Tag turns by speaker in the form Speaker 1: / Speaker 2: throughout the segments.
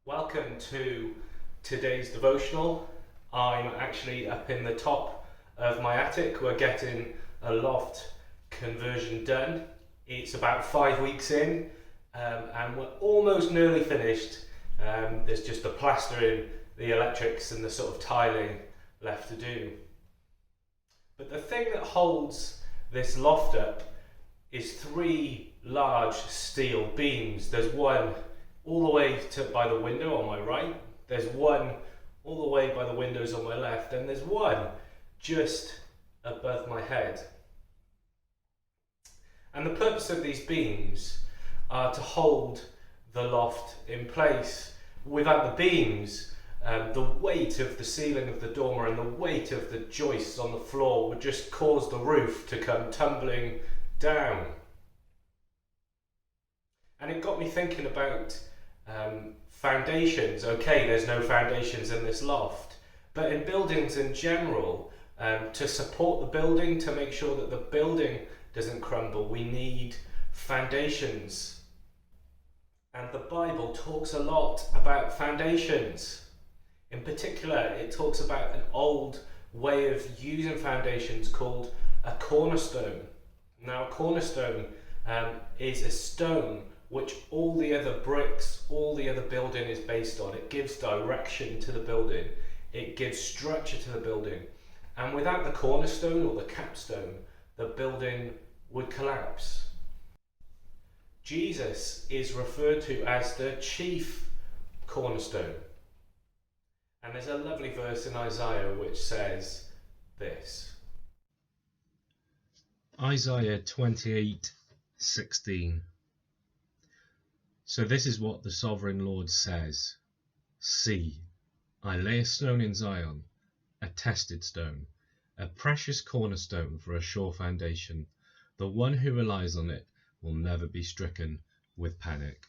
Speaker 1: Welcome to today's devotional. I'm actually up in the top of my attic. We're getting a loft conversion done. It's about 5 weeks in, and we're almost nearly finished. There's just the plastering, the electrics and the sort of tiling left to do. But the thing that holds this loft up is three large steel beams. There's one all the way by the window on my right, there's one all the way by the windows on my left, and there's one just above my head. And the purpose of these beams are to hold the loft in place. Without the beams, the weight of the ceiling of the dormer and the weight of the joists on the floor would just cause the roof to come tumbling down. And it got me thinking about foundations. Okay, there's no foundations in this loft, but in buildings in general, to support the building, to make sure that the building doesn't crumble, we need foundations. And the Bible talks a lot about foundations. In particular, it talks about an old way of using foundations called a cornerstone. Now, a cornerstone is a stone which all the other bricks, all the other building is based on. It gives direction to the building. It gives structure to the building. And without the cornerstone or the capstone, the building would collapse. Jesus is referred to as the chief cornerstone. And there's a lovely verse in Isaiah which says this.
Speaker 2: Isaiah 28:16. So this is what the sovereign Lord says. See, I lay a stone in Zion, a tested stone, a precious cornerstone for a sure foundation. The one who relies on it will never be stricken with panic.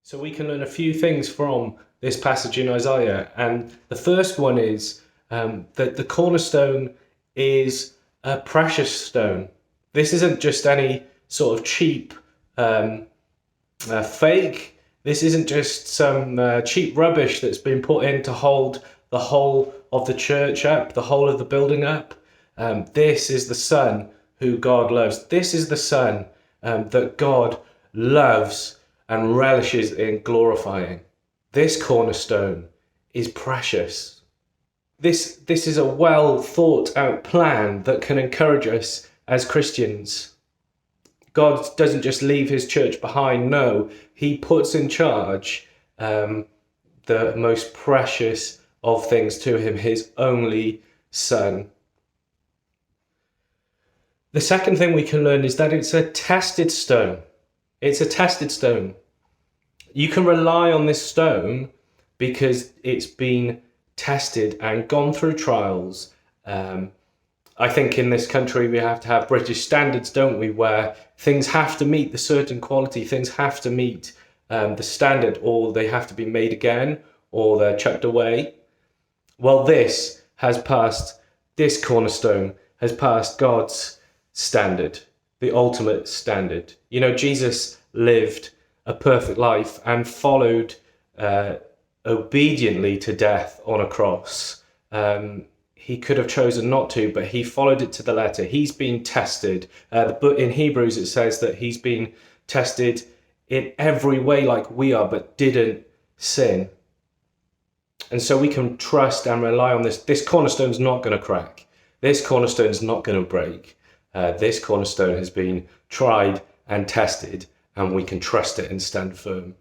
Speaker 1: So we can learn a few things from this passage in Isaiah. And the first one is that the cornerstone is a precious stone. This isn't just any sort of cheap fake. This isn't just some cheap rubbish that's been put in to hold the whole of the church up, the whole of the building up. This is the Son who God loves. This is the Son that God loves and relishes in glorifying. This cornerstone is precious. This is a well thought out plan that can encourage us as Christians. God doesn't just leave his church behind. No, he puts in charge the most precious of things to him, his only Son. The second thing we can learn is that it's a tested stone. It's a tested stone. You can rely on this stone because it's been tested and gone through trials. I think in this country we have to have British standards, don't we, where things have to meet the certain quality, things have to meet the standard, or they have to be made again, or they're chucked away. Well, this cornerstone has passed God's standard, the ultimate standard. You know, Jesus lived a perfect life and followed obediently to death on a cross. He could have chosen not to, but he followed it to the letter. He's been tested. But in Hebrews, it says that he's been tested in every way like we are, but didn't sin. And so we can trust and rely on this. This cornerstone's not going to crack. This cornerstone's not going to break. This cornerstone has been tried and tested, and we can trust it and stand firm.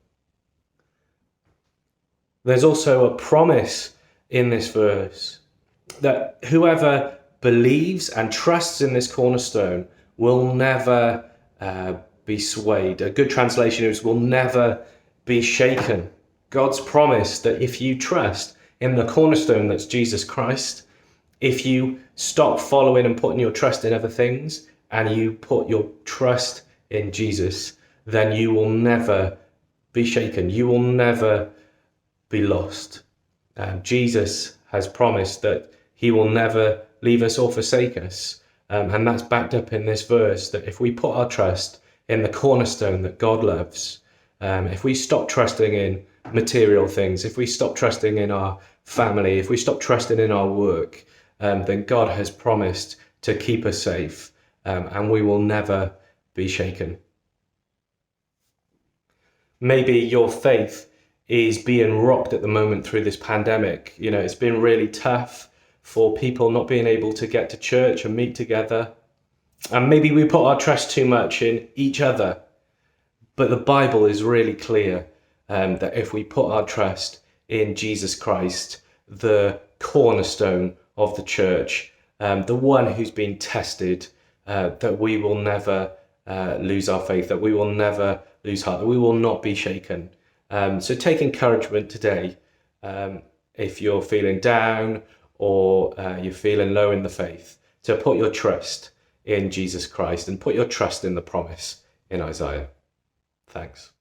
Speaker 1: There's also a promise in this verse that whoever believes and trusts in this cornerstone will never be swayed. A good translation is will never be shaken. God's promise that if you trust in the cornerstone that's Jesus Christ, if you stop following and putting your trust in other things and you put your trust in Jesus, then you will never be shaken. You will never be lost. Jesus has promised that he will never leave us or forsake us. And that's backed up in this verse, that if we put our trust in the cornerstone that God loves, if we stop trusting in material things, if we stop trusting in our family, if we stop trusting in our work, then God has promised to keep us safe, and we will never be shaken. Maybe your faith is being rocked at the moment through this pandemic. You know, it's been really tough for people not being able to get to church and meet together. And maybe we put our trust too much in each other. But the Bible is really clear that if we put our trust in Jesus Christ, the cornerstone of the church, the one who's been tested, that we will never lose our faith, that we will never lose heart, that we will not be shaken. So take encouragement today if you're feeling down or you're feeling low in the faith, to put your trust in Jesus Christ and put your trust in the promise in Isaiah. Thanks.